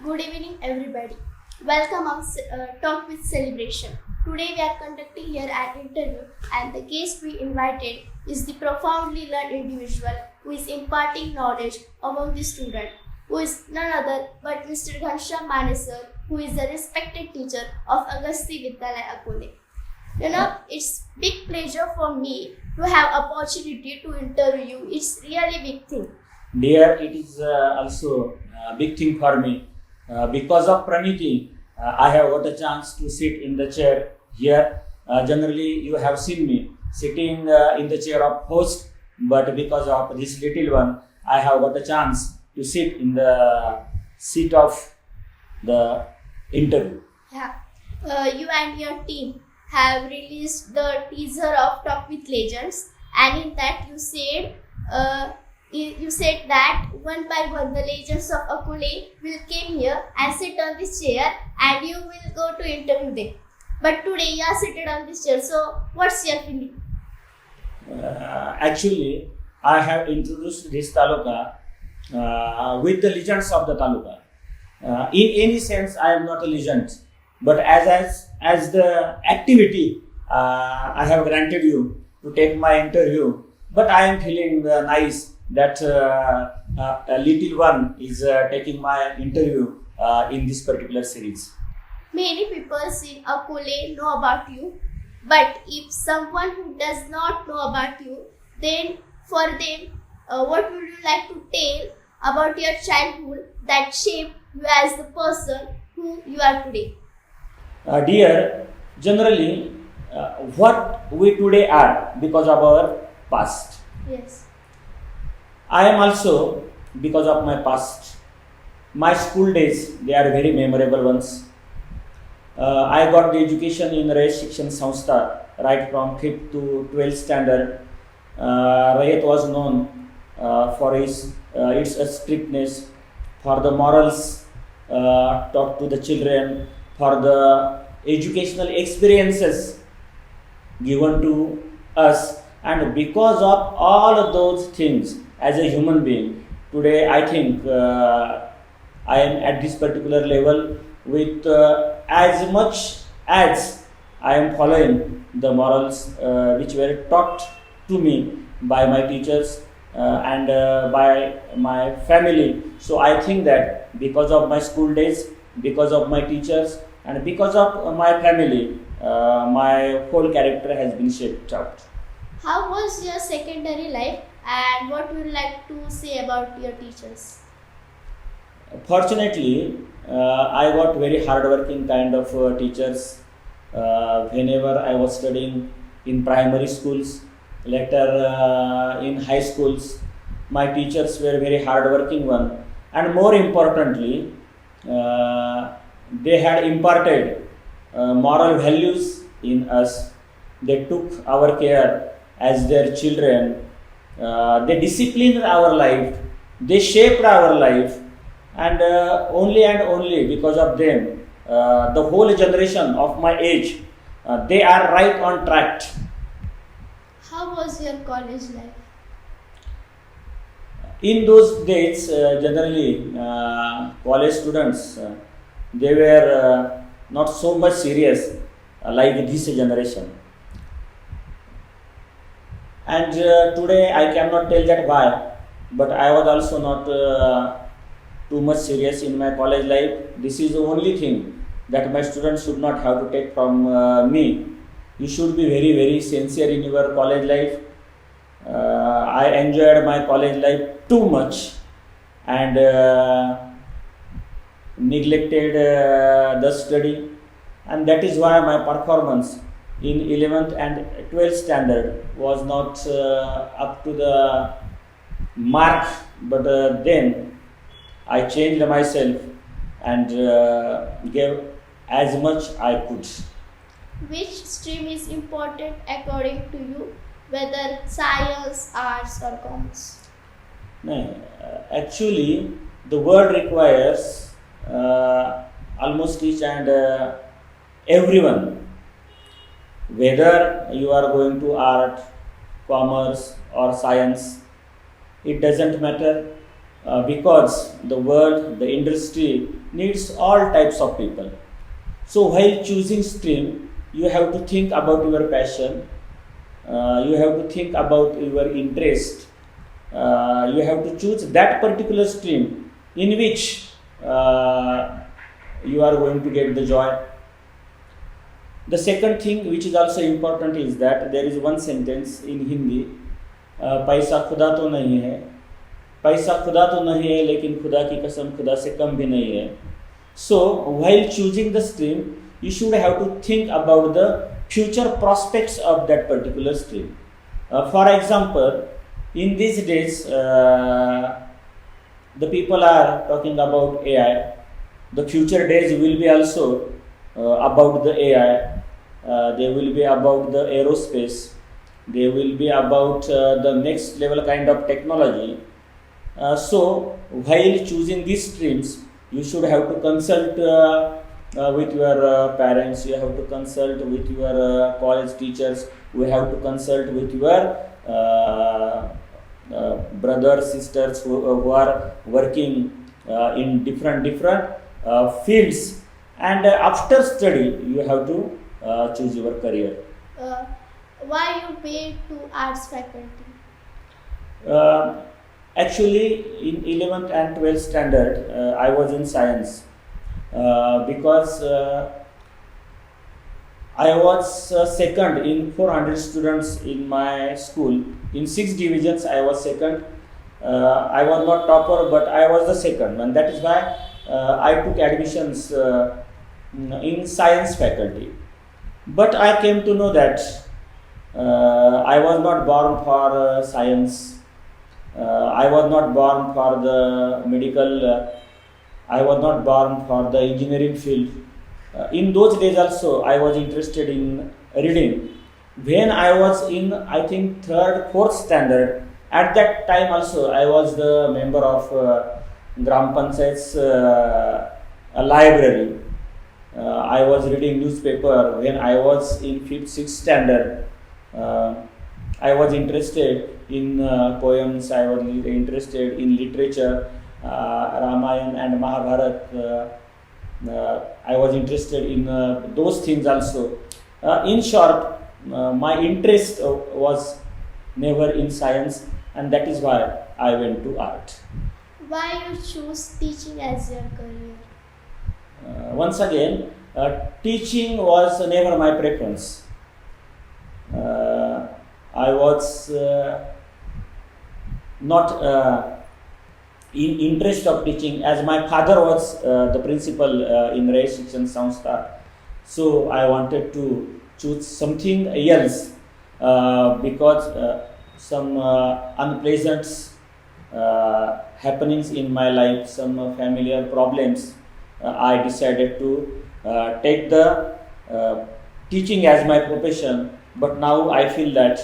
Good evening, everybody. Welcome on Talk with Celebration. Today we are conducting here an interview, and the guest we invited is the profoundly learned individual who is imparting knowledge among the student, who is none other but Mr. Ghanshyam sir, who is a respected teacher of Agasti Vidyalaya Akole. It's big pleasure for me to have opportunity to interview you. It's really big thing. Dear, it is also a big thing for me. Because of Praniti, I have got a chance to sit in the chair here. Generally, you have seen me sitting in the chair of host, but because of this little one, I have got a chance to sit in the seat of the interview. Yeah. You and your team have released the teaser of Talk with Legends, and in that you said that one by one the legends of Akule will come here and sit on this chair, and you will go to interview them. But today you are seated on this chair. So what's your feeling? Actually, I have introduced this taluka with the legends of the taluka. In any sense, I am not a legend, but as the activity I have granted you to take my interview. But I am feeling nice that a little one is taking my interview in this particular series. Many people in Akole know about you, but if someone who does not know about you, then for them, what would you like to tell about your childhood that shaped you as the person who you are today? Dear, generally, what we today are because of our past. Yes. I am also because of my past. My school days, they are very memorable ones. I got the education in Rayat Shikshan Sanstha right from 5th to 12th standard. Rayat was known for its strictness, for the morals taught to the children, for the educational experiences given to us, and because of all of those things, as a human being, today I think I am at this particular level with as much as I am following the morals which were taught to me by my teachers and by my family. So I think that because of my school days, because of my teachers, and because of my family, my whole character has been shaped out. How was your secondary life, and what would you like to say about your teachers? Fortunately, I got very hardworking kind of teachers. Whenever I was studying in primary schools, later in high schools, my teachers were very hardworking one, and more importantly, they had imparted moral values in us. They took our care as their children. They disciplined our life. They shaped our life, and only because of them, the whole generation of my age, they are right on track. How was your college life? In those days, generally, college students, they were not so much serious like this generation. And today I cannot tell that why, but I was also not too much serious in my college life. This is the only thing that my students should not have to take from me. You should be very, very sincere in your college life. I enjoyed my college life too much and neglected the study, and that is why my performance in 11th and 12th standard was not up to the mark, but then I changed myself and gave as much I could. Which stream is important according to you, whether science, arts, or commerce? No, actually, the world requires almost each and everyone, whether you are going to art, commerce, or science, it doesn't matter. because the world, the industry needs all types of people. So while choosing stream, you have to think about your passion, you have to think about your interest, you have to choose that particular stream in which you are going to get the joy. The second thing which is also important is that there is one sentence in Hindi, पैसा खुदा तो नहीं है, पैसा खुदा तो नहीं है लेकिन खुदा की कसम खुदा से कम भी नहीं है. So while choosing the stream, you should have to think about the future prospects of that particular stream. For example, in these days, the people are talking about AI. The future days will be also about the AI. They will be about the aerospace. They will be about the next level kind of technology. So while choosing these streams, you should have to consult with your parents, you have to consult with your college teachers, you have to consult with your brothers, sisters who are working in different fields, and after study you have to choose your career. Why you paid to arts faculty? Actually, in 11th and 12th standard, I was in science because I was second in 400 students in my school. In 6 divisions, I was second. I was not topper, but I was the second, and that is why I took admissions in science faculty. But I came to know that I was not born for science. I was not born for the medical. I was not born for the engineering field. In those days also, I was interested in reading. When I was in, I think, 3rd, 4th standard, at that time also, I was the member of Gram Panchayat's library. I was reading newspaper when I was in 5th, 6th standard. I was interested in poems, I was interested in literature, Ramayana and Mahabharata. I was interested in those things also. In short, my interest was never in science, and that is why I went to art. Why you choose teaching as your career? Once again, teaching was never my preference. I was not in interest of teaching, as my father was the principal in Race Shikshan Sanstha. So I wanted to choose something else because some unpleasant happenings in my life, some familiar problems. I decided to take the teaching as my profession. But now I feel that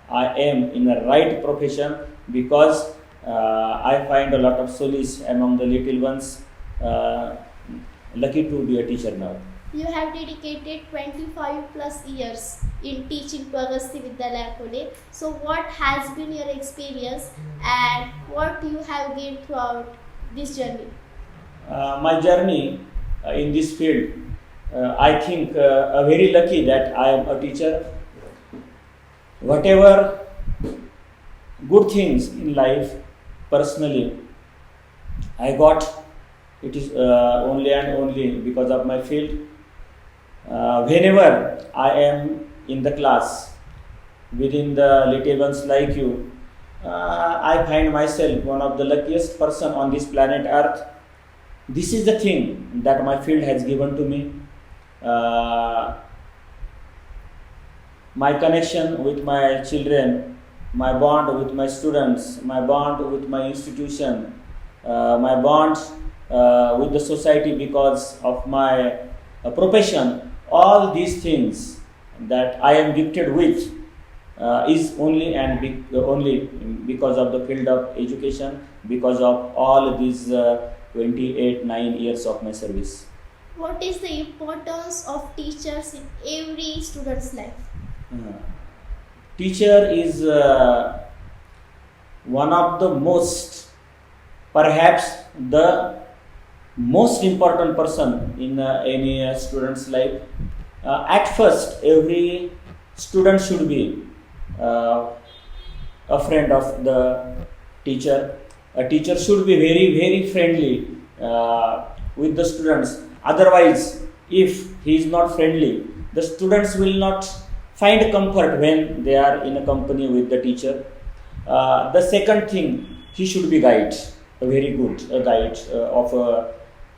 I am in the right profession because I find a lot of solace among the little ones. Lucky to be a teacher now. You have dedicated 25 plus years in teaching to Agastya Vidyalaya Pune. So what has been your experience and what you have gained throughout this journey? My journey in this field, I think very lucky that I am a teacher. Whatever good things in life, personally, I got, it is only and only because of my field. Whenever I am in the class, within the little ones like you, I find myself one of the luckiest person on this planet Earth. This is the thing that my field has given to me. My connection with my children, my bond with my students, my bond with my institution, my bond with the society because of my profession, all these things that I am gifted with is only and only because of the field of education, because of all these 9 years of my service. What is the importance of teachers in every student's life? Teacher is one of the most perhaps the most important person in any student's life. At first, every student should be uh, a friend of the teacher. A teacher should be very friendly with the students. Otherwise, if he is not friendly, the students will not find comfort when they are in a company with the teacher. The second thing, he should be guide, a very good guide of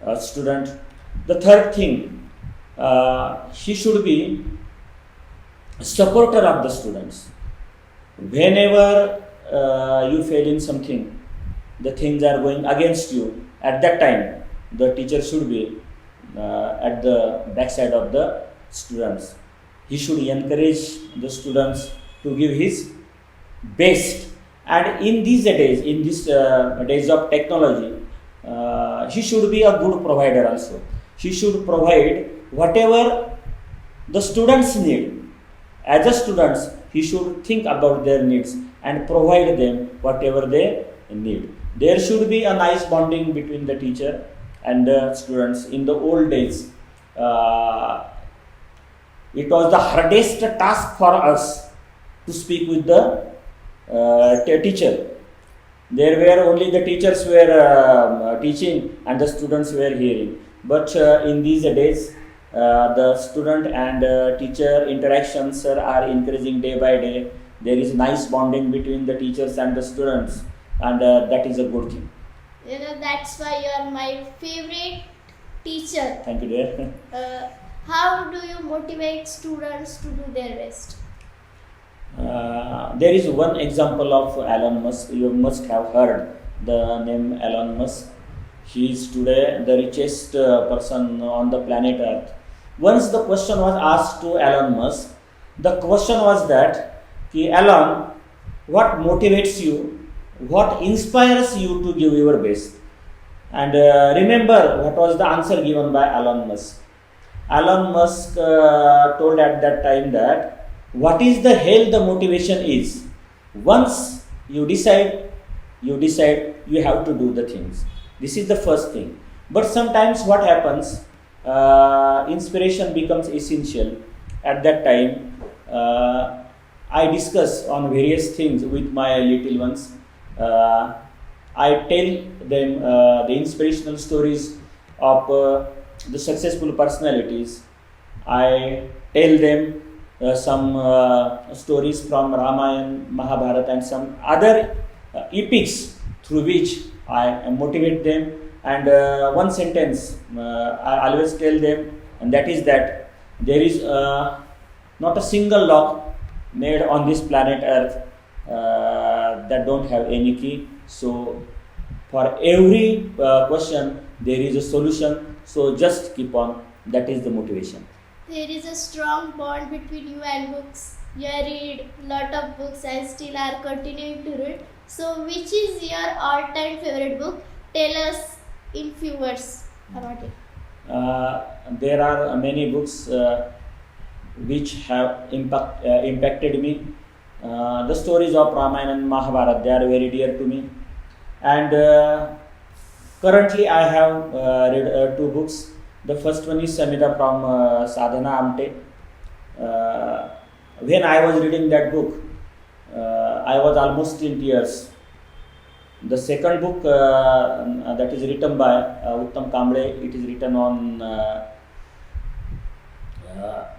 a student. The third thing, he should be supporter of the students. Whenever you fail in something, the things are going against you. At that time, the teacher should be at the backside of the students. He should encourage the students to give his best. And in these days of technology, he should be a good provider also. He should provide whatever the students need. As a students, he should think about their needs and provide them whatever they need. There should be a nice bonding between the teacher and the students. In the old days, it was the hardest task for us to speak with the teacher. There were only the teachers were teaching and the students were hearing. But in these days, the student and teacher interactions are increasing day by day. There is nice bonding between the teachers and the students, and that is a good thing. That's why you are my favorite teacher. Thank you, dear. How do you motivate students to do their best? There is one example of Elon Musk. You must have heard the name Elon Musk. He is today the richest person on the planet Earth. Once the question was asked to Elon Musk, the question was that, Elon, what motivates you? What inspires you to give your best? And remember what was the answer given by Elon Musk. Elon Musk told at that time that what is the hell the motivation is. Once you decide, you have to do the things. This is the first thing. But sometimes what happens, inspiration becomes essential. At that time, I discuss on various things with my little ones. I tell them the inspirational stories of the successful personalities. I tell them some stories from Ramayana, Mahabharata, and some other epics through which I motivate them. And one sentence I always tell them, and that is that there is not a single lock made on this planet Earth that don't have any key. So for every question there is a solution. So just keep on. That is the motivation. There is a strong bond between you and books. You read lot of books and still are continuing to read. So which is your all-time favorite book? Tell us in few words about it. There are many books which have impacted me. The stories of Ramayana and Mahabharata, they are very dear to me. And currently I have read two books. The first one is Samhita from Sadhana Amte. When I was reading that book, I was almost in tears. The second book that is written by Uttam Kamble, it is written on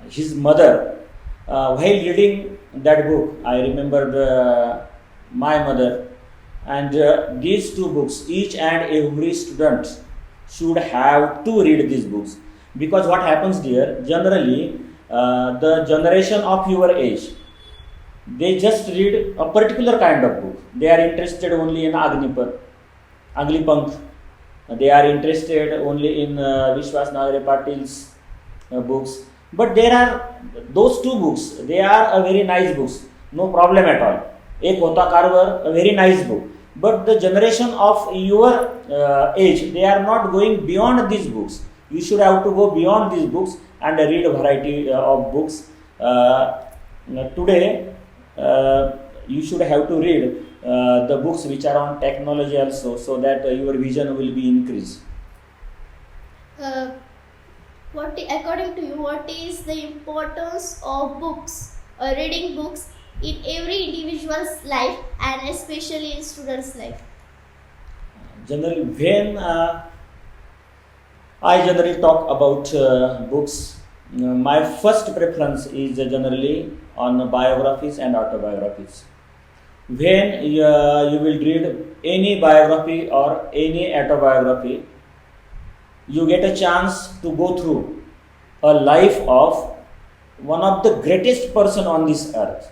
his mother. While reading that book, I remembered my mother. And these two books, each and every student should have to read these books. Because what happens there, generally, the generation of your age, they just read a particular kind of book. They are interested only in Aglipank. They are interested only in Vishwas Nagare Patil's books. But there are those two books, they are a very nice books, no problem at all. Ek Hota Karwar, a very nice book. But the generation of your age, they are not going beyond these books. You should have to go beyond these books and read a variety of books. Today, you should have to read the books which are on technology also, so that your vision will be increased. According to you, what is the importance of books, reading books in every individual's life and especially in students' life? Generally, when I generally talk about books, my first preference is generally on biographies and autobiographies. When you will read any biography or any autobiography, you get a chance to go through a life of one of the greatest person on this earth.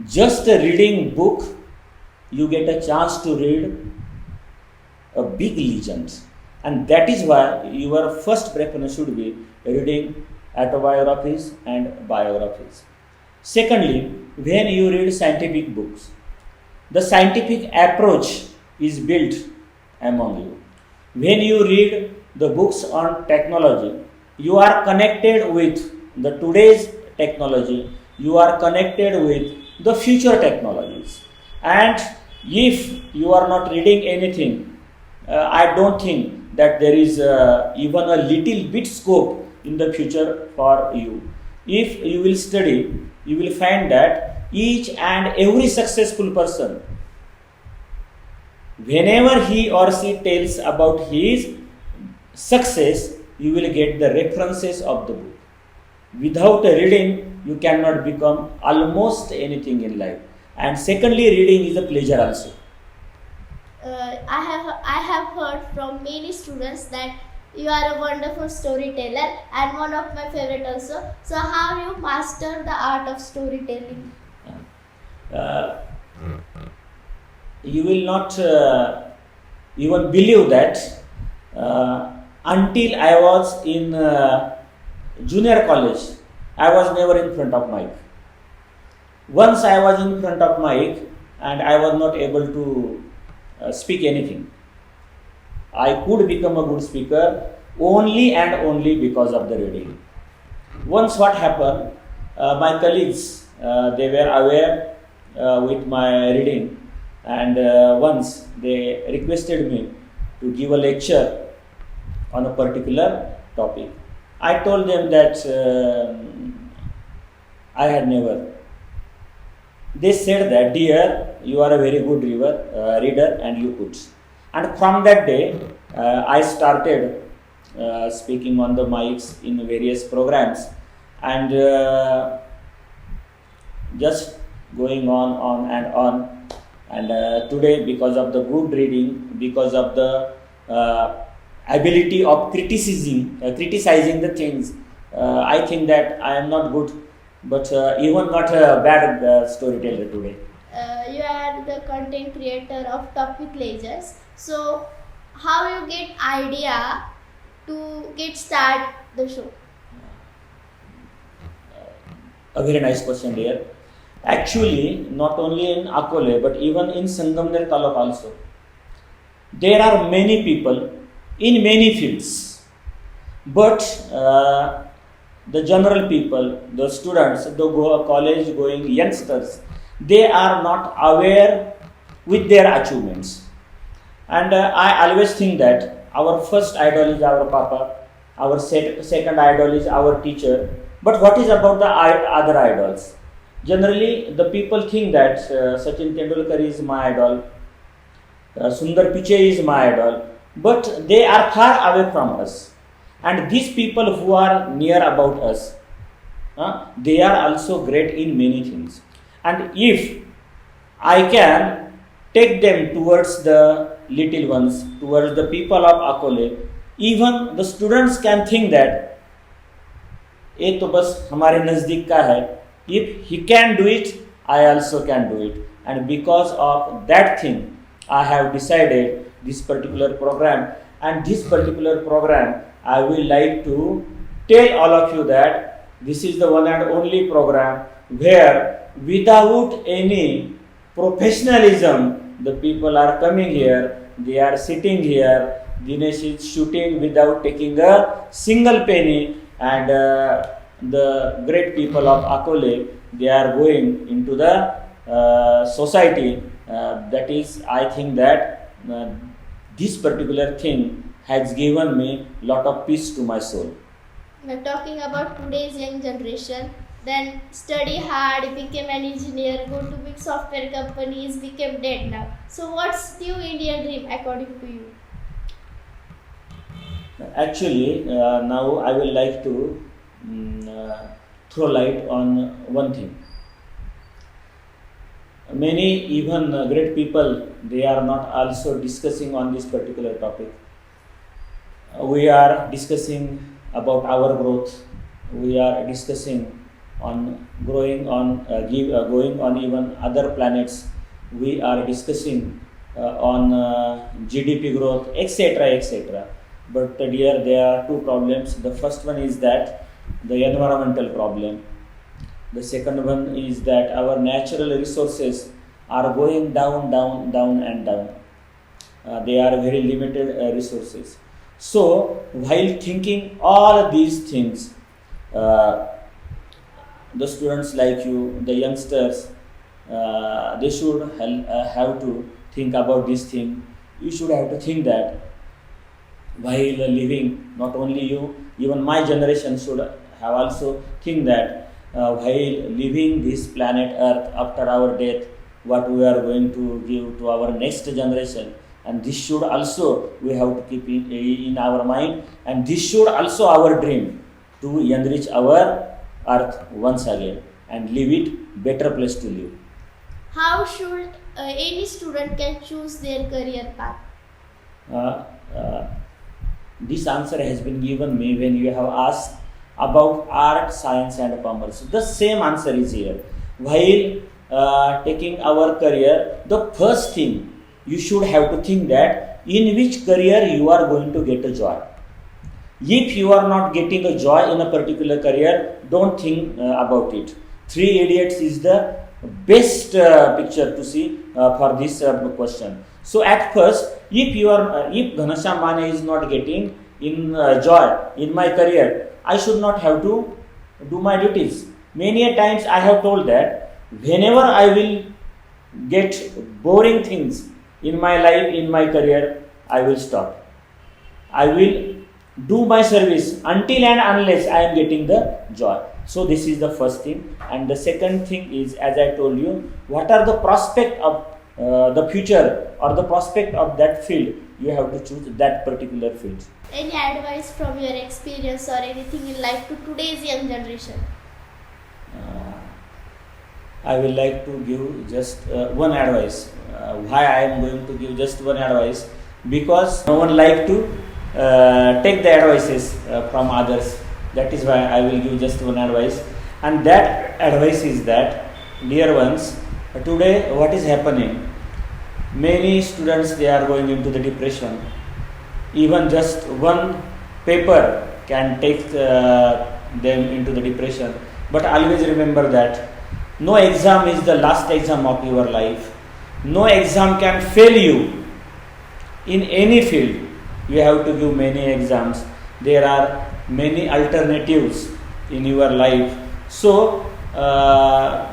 Just reading book, you get a chance to read a big legend, and that is why your first preference should be reading autobiographies and biographies. Secondly, when you read scientific books, the scientific approach is built among you. When you read the books on technology, you are connected with the today's technology, you are connected with the future technologies. And if you are not reading anything, I don't think that there is even a little bit scope in the future for you. If you will study, you will find that each and every successful person, whenever he or she tells about his success, you will get the references of the book. Without reading, you cannot become almost anything in life. And secondly, reading is a pleasure also. I have heard from many students that you are a wonderful storyteller and one of my favorite also. So how you master the art of storytelling? Uh, you will not even believe that until I was in junior college, I was never in front of mic. Once I was in front of mic and I was not able to speak anything. I could become a good speaker only and only because of the reading. Once what happened, my colleagues, they were aware with my reading, and once they requested me to give a lecture on a particular topic. I told them that I had never. They said that, dear, you are a very good reader and you could. And from that day, I started speaking on the mics in various programs, and just going on and on. And today, because of the good reading, because of the ability of criticizing the things, I think that I am not good, but even not a bad storyteller today. You are the content creator of Topic Ledgers. So how you get idea to get start the show? A very nice question, dear. Actually, not only in Akole, but even in Sangamner Taluk also, there are many people in many fields, but the general people, the students, the college going youngsters, they are not aware with their achievements. And I always think that our first idol is our papa, our second idol is our teacher. But what is about the other idols? Generally, the people think that Sachin Tendulkar is my idol, Sundar Pichai is my idol, but they are far away from us. And these people who are near about us, they are also great in many things. And if I can take them towards the little ones, towards the people of Akole, even the students can think that ये तो बस हमारे नज़दीक का है. If he can do it, I also can do it. And because of that thing, I have decided this particular program. And this particular program, I will like to tell all of you that this is the one and only program where without any professionalism, the people are coming here, they are sitting here, Dinesh is shooting without taking a single penny, and the great people of Akole, they are going into the society, that is, I think that this particular thing has given me lot of peace to my soul. Now, talking about today's young generation, then study hard, became an engineer, go to big software companies, became dead now. So, what's new Indian dream according to you? Actually, now I will like to throw light on one thing. Many even great people, they are not also discussing on this particular topic. We are discussing about our growth. We are discussing on going on even other planets. We are discussing on GDP growth, etc., etc. But dear, there are two problems. The first one is that the environmental problem. The second one is that our natural resources are going down, down, down, and down. They are very limited resources. So, while thinking all these things, the students like you, the youngsters, they should have to think about this thing. You should have to think that while living, not only you, even my generation should have also think that while living this planet Earth after our death, what we are going to give to our next generation, and this should also we have to keep it in our mind, and this should also our dream to enrich our Earth once again and leave it better place to live. How should any student can choose their career path? Uh, uh, this answer has been given me when you have asked about art, science, and commerce. The same answer is here. While taking our career, the first thing you should have to think that in which career you are going to get a joy. If you are not getting a joy in a particular career, don't think about it. Three Idiots is the best picture to see for this question. So at first, if Ghanshyam Mane is not getting in joy in my career, I should not have to do my duties. Many a times I have told that whenever I will get boring things in my life, in my career, I will stop. I will do my service until and unless I am getting the joy. So this is the first thing. And the second thing is, as I told you, what are the prospect of the future or the prospect of that field. You have to choose that particular field. Any advice from your experience or anything in life to today's young generation? I will like to give just one advice. Why I am going to give just one advice? Because no one like to take the advices from others. That is why I will give just one advice. And that advice is that, dear ones, today what is happening? Many students, they are going into the depression. Even just one paper can take them into the depression. But always remember that no exam is the last exam of your life. No exam can fail you in any field. You have to give many exams. There are many alternatives in your life. So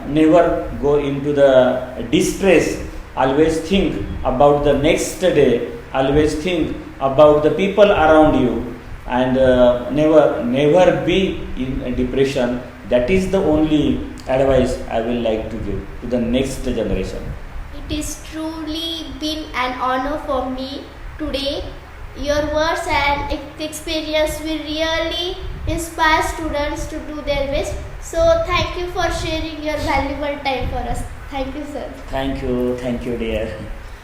never go into the distress. Always think about the next day. Always think about the people around you, and never be in a depression. That is the only advice I will like to give to the next generation. It is truly been an honor for me today. Your words and experience will really inspire students to do their best. So thank you for sharing your valuable time for us. Thank you, sir. Thank you, dear.